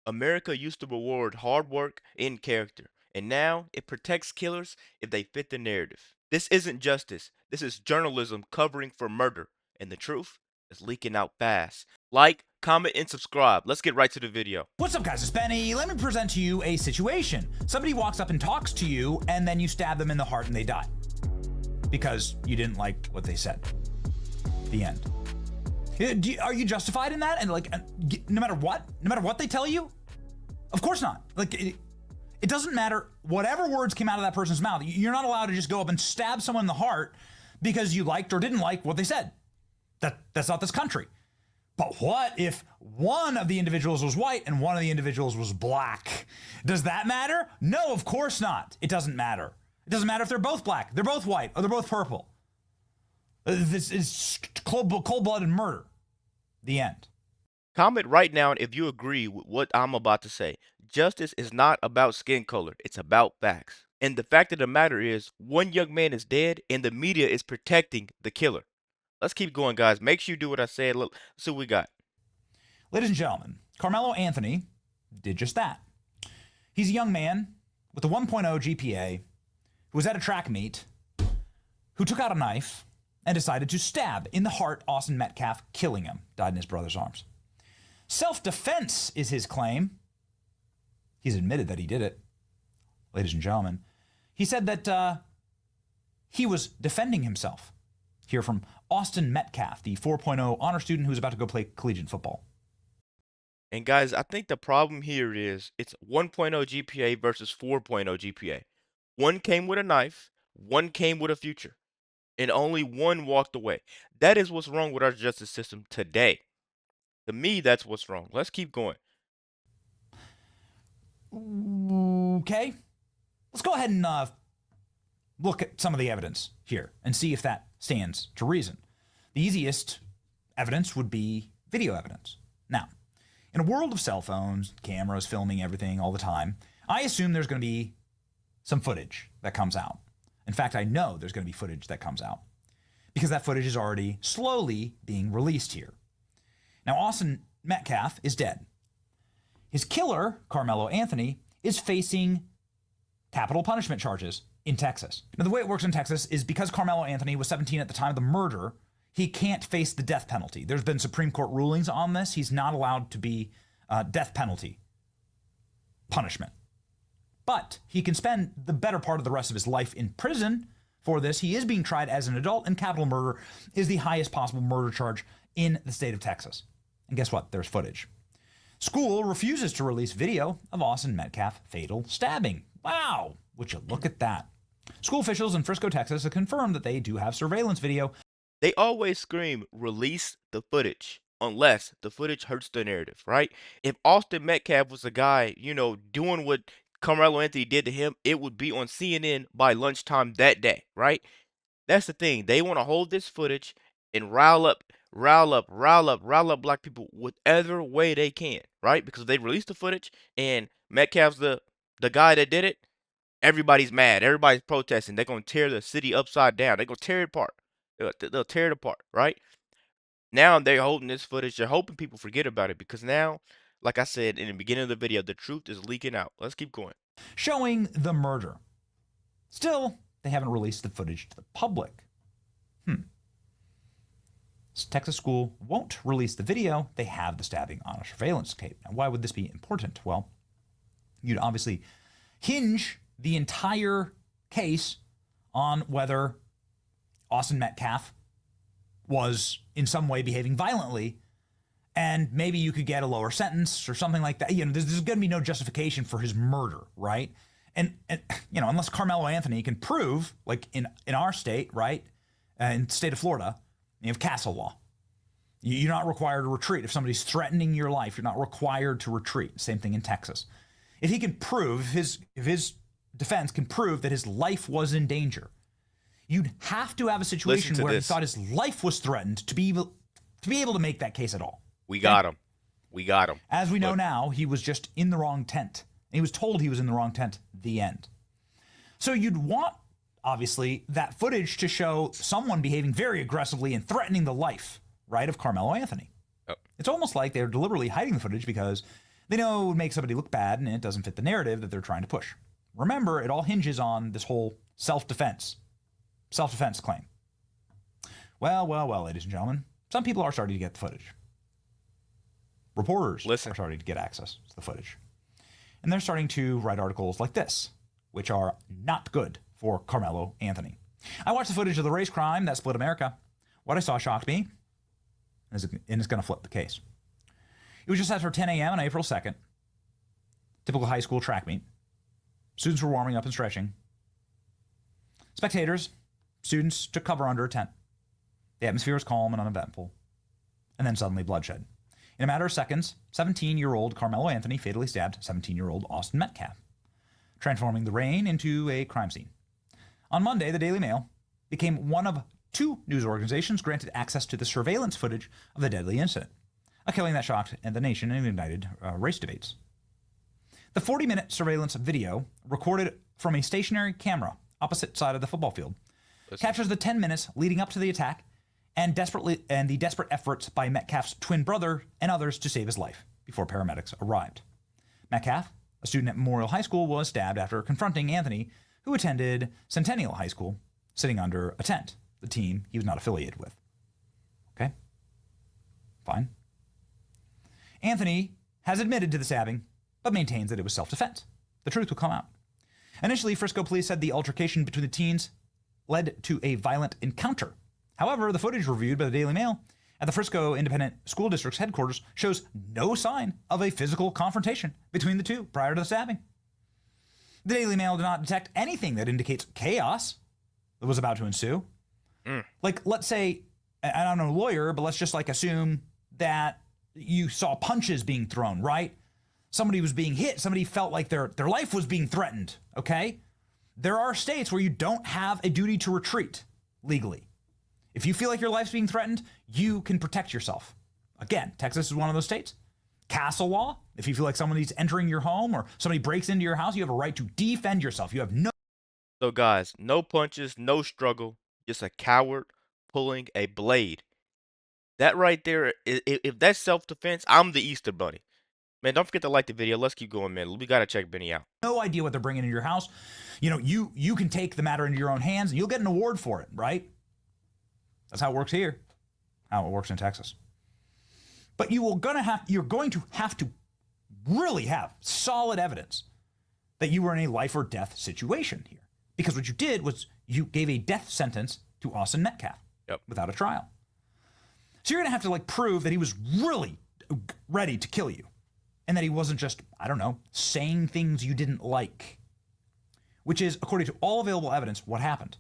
America used to reward hard work and character, and now it protects killers if they fit the narrative. This isn't justice. This is journalism covering for murder, and the truth is leaking out fast. Like, comment, and subscribe. Let's get right to the video. What's up, guys? It's Benny. Let me present to you a situation. Somebody walks up and talks to you, and then you stab them in the heart and they die because you didn't like what they said. The end. Are you justified in that? And no matter what they tell you? Of course not. It doesn't matter whatever words came out of that person's mouth. You're not allowed to just go up and stab someone in the heart because you liked or didn't like what they said. That's not this country. But what if one of the individuals was white and one of the individuals was black? Does that matter? No, of course not. It doesn't matter. It doesn't matter if they're both black, they're both white, or they're both purple. This is cold-blooded murder. The end. Comment right now if you agree with what I'm about to say. Justice is not about skin color, it's about facts. And the fact of the matter is, one young man is dead and the media is protecting the killer. Let's keep going, guys. Make sure you do what I said. Let's see what we got. Ladies and gentlemen, Karmelo Anthony did just that. He's a young man with a 1.0 GPA who was at a track meet, who took out a knife and decided to stab in the heart Austin Metcalf, killing him. Died in his brother's arms. Self-defense is his claim. He's admitted that he did it. Ladies and gentlemen, he said that he was defending himself. Hear from Austin Metcalf, the 4.0 honor student who's about to go play collegiate football. And guys, I think the problem here is it's 1.0 GPA versus 4.0 GPA. One came with a knife, one came with a future, and only one walked away. That is what's wrong with our justice system today. To me, that's what's wrong. Let's keep going. Okay. Let's go ahead and look at some of the evidence here and see if that stands to reason. The easiest evidence would be video evidence. Now, in a world of cell phones, cameras, filming everything all the time, I assume there's going to be some footage that comes out. In fact, I know there's going to be footage that comes out because that footage is already slowly being released here. Now, Austin Metcalf is dead. His killer, Karmelo Anthony, is facing capital punishment charges in Texas. Now, the way it works in Texas is because Karmelo Anthony was 17 at the time of the murder, he can't face the death penalty. There's been Supreme Court rulings on this. He's not allowed to be death penalty punishment. But he can spend the better part of the rest of his life in prison for this. He is being tried as an adult, and capital murder is the highest possible murder charge in the state of Texas. And guess what? There's footage. School refuses to release video of Austin Metcalf fatal stabbing. Wow, would you look at that? School officials in Frisco, Texas have confirmed that they do have surveillance video. They always scream, release the footage, unless the footage hurts the narrative, right? If Austin Metcalf was a guy, doing what Karmelo Anthony did to him, it would be on CNN by lunchtime that day, right? That's the thing. They want to hold this footage and rile up black people whatever way they can, right? Because they release the footage and Metcalf's the guy that did it, everybody's mad. Everybody's protesting. They're going to tear the city upside down. They're going to tear it apart. They'll tear it apart, right? Now they're holding this footage. They're hoping people forget about it because now, like I said in the beginning of the video, the truth is leaking out. Let's keep going. Showing the murder. Still, they haven't released the footage to the public. Texas school won't release the video. They have the stabbing on a surveillance tape. Now, why would this be important? Well, you'd obviously hinge the entire case on whether Austin Metcalf was in some way behaving violently, and maybe you could get a lower sentence or something like that. There's going to be no justification for his murder, right? And unless Karmelo Anthony can prove, like in our state, right, in the state of Florida, you have castle law. You're not required to retreat. If somebody's threatening your life, you're not required to retreat. Same thing in Texas. If he can prove, if his defense can prove that his life was in danger, you'd have to have a situation where he thought his life was threatened to be able to make that case at all. We got him. As we know now, he was just in the wrong tent. He was told he was in the wrong tent. The end. So you'd want, obviously, that footage to show someone behaving very aggressively and threatening the life, right, of Karmelo Anthony. Oh. It's almost like they're deliberately hiding the footage because They know it would make somebody look bad and it doesn't fit the narrative that they're trying to push. Remember, it all hinges on this whole self-defense claim. Well, ladies and gentlemen, some people are starting to get the footage. Reporters are Listen, starting to get access to the footage. And they're starting to write articles like this, which are not good for Karmelo Anthony. I watched the footage of the race crime that split America. What I saw shocked me, and it's going to flip the case. It was just after 10 a.m. on April 2nd. Typical high school track meet. Students were warming up and stretching. Spectators, students took cover under a tent. The atmosphere was calm and uneventful. And then suddenly bloodshed. In a matter of seconds, 17-year-old Karmelo Anthony fatally stabbed 17-year-old Austin Metcalf, transforming the rain into a crime scene. On Monday, the Daily Mail became one of two news organizations granted access to the surveillance footage of the deadly incident, a killing that shocked the nation and ignited race debates. The 40-minute surveillance video, recorded from a stationary camera opposite side of the football field, captures the 10 minutes leading up to the attack and the desperate efforts by Metcalf's twin brother and others to save his life before paramedics arrived. Metcalf, a student at Memorial High School, was stabbed after confronting Anthony, who attended Centennial High School, sitting under a tent, the team he was not affiliated with. Okay? Fine. Anthony has admitted to the stabbing, but maintains that it was self-defense. The truth will come out. Initially, Frisco police said the altercation between the teens led to a violent encounter. However, the footage reviewed by the Daily Mail at the Frisco Independent School District's headquarters shows no sign of a physical confrontation between the two prior to the stabbing. The Daily Mail did not detect anything that indicates chaos that was about to ensue. Like, let's say, and I'm no lawyer, but let's just assume that you saw punches being thrown, right? Somebody was being hit. Somebody felt like their life was being threatened, okay? There are states where you don't have a duty to retreat legally. If you feel like your life's being threatened, you can protect yourself. Again, Texas is one of those states. Castle law, if you feel like somebody's entering your home or somebody breaks into your house, you have a right to defend yourself. You have no. so guys, no punches, no struggle, just a coward pulling a blade. That right there, if that's self-defense, I'm the Easter Bunny. Man, don't forget to like the video. Let's keep going, man. We gotta check Benny out. No idea what they're bringing into your house. You can take the matter into your own hands and you'll get an award for it, right? That's how it works here, how it works in Texas. But you're going to have to really have solid evidence that you were in a life or death situation here. Because what you did was you gave a death sentence to Austin Metcalf without a trial. So you're going to have to prove that he was really ready to kill you and that he wasn't just, I don't know, saying things you didn't like, which is, according to all available evidence, what happened.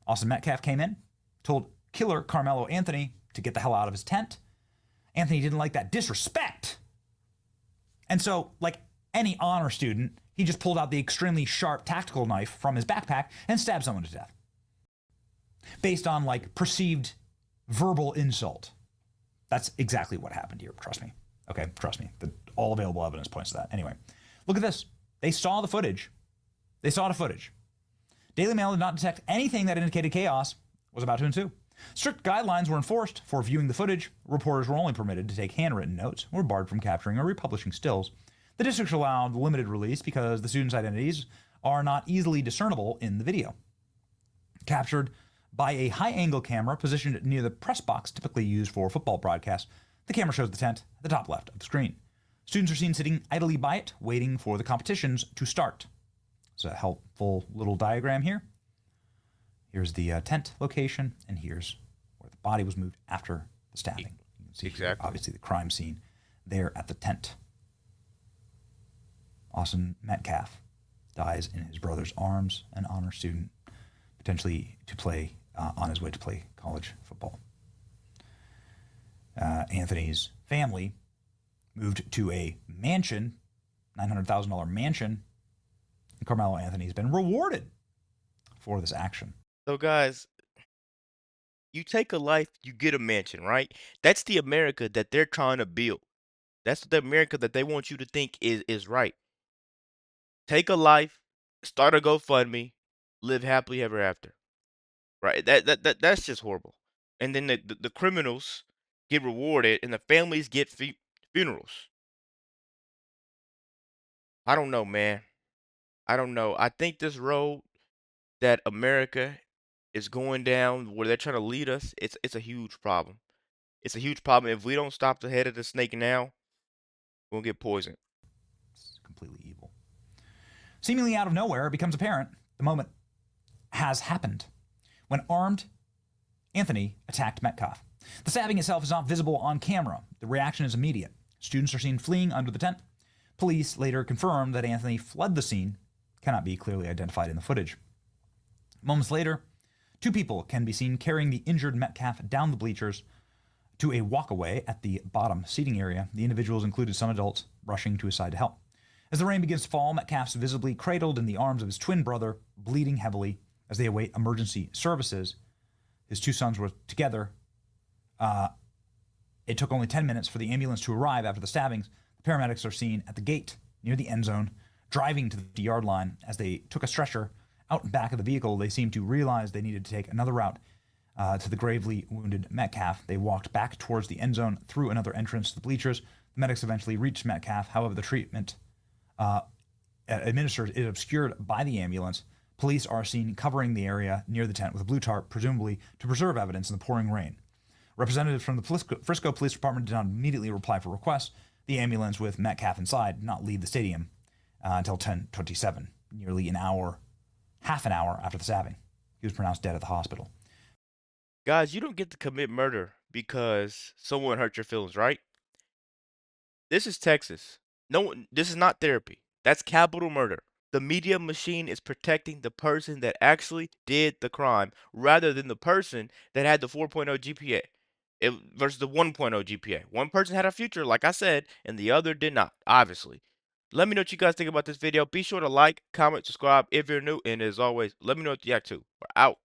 Austin Metcalf came in, told killer Karmelo Anthony to get the hell out of his tent. Anthony didn't like that disrespect. And so, like any honor student, he just pulled out the extremely sharp tactical knife from his backpack and stabbed someone to death. Based on perceived verbal insult. That's exactly what happened here, trust me. Okay, trust me. All available evidence points to that. Anyway, look at this. They saw the footage. Daily Mail did not detect anything that indicated chaos was about to ensue. Strict guidelines were enforced for viewing the footage. Reporters were only permitted to take handwritten notes, were barred from capturing or republishing stills. The districts allowed limited release because the students' identities are not easily discernible in the video. Captured by a high-angle camera positioned near the press box typically used for football broadcasts, the camera shows the tent at the top left of the screen. Students are seen sitting idly by it, waiting for the competitions to start. It's a helpful little diagram here. Here's the tent location, and here's where the body was moved after the stabbing. You can see here, obviously the crime scene there at the tent. Austin Metcalf dies in his brother's arms, an honor student, potentially to play on his way to play college football. Anthony's family moved to a mansion, $900,000 mansion, and Karmelo Anthony has been rewarded for this action. So guys, you take a life, you get a mansion, right? That's the America that they're trying to build. That's the America that they want you to think is right. Take a life, start a GoFundMe, live happily ever after. Right? That's just horrible. And then the criminals get rewarded and the families get funerals. I don't know, man. I don't know. I think this road that America is going down, where they're trying to lead us, it's a huge problem. It's a huge problem. If we don't stop the head of the snake now, we'll get poisoned. It's completely evil. Seemingly out of nowhere, it becomes apparent the moment has happened when armed Anthony attacked Metcalf. The stabbing itself is not visible on camera. The reaction is immediate. Students are seen fleeing under the tent. Police later confirmed that Anthony fled the scene, cannot be clearly identified in the footage. Moments later, two people can be seen carrying the injured Metcalf down the bleachers to a walkaway at the bottom seating area. The individuals included some adults rushing to his side to help. As the rain begins to fall, Metcalf's visibly cradled in the arms of his twin brother, bleeding heavily as they await emergency services. His two sons were together. It took only 10 minutes for the ambulance to arrive after the stabbings. The paramedics are seen at the gate near the end zone, driving to the yard line. As they took a stretcher out and back of the vehicle, they seemed to realize they needed to take another route to the gravely wounded Metcalf. They walked back towards the end zone through another entrance to the bleachers. The medics eventually reached Metcalf. However, the treatment administered is obscured by the ambulance. Police are seen covering the area near the tent with a blue tarp, presumably to preserve evidence in the pouring rain. Representatives from the Frisco Police Department did not immediately reply for requests. The ambulance with Metcalf inside did not leave the stadium until 10:27, nearly an hour, half an hour after the stabbing. He was pronounced dead at the hospital. Guys, you don't get to commit murder because someone hurt your feelings, right? This is Texas. No one, this is not therapy. That's capital murder. The media machine is protecting the person that actually did the crime rather than the person that had the 4.0 GPA versus the 1.0 GPA. One person had a future, like I said, and the other did not, obviously. Let me know what you guys think about this video. Be sure to like, comment, subscribe if you're new, and as always, let me know what you act to. We're out.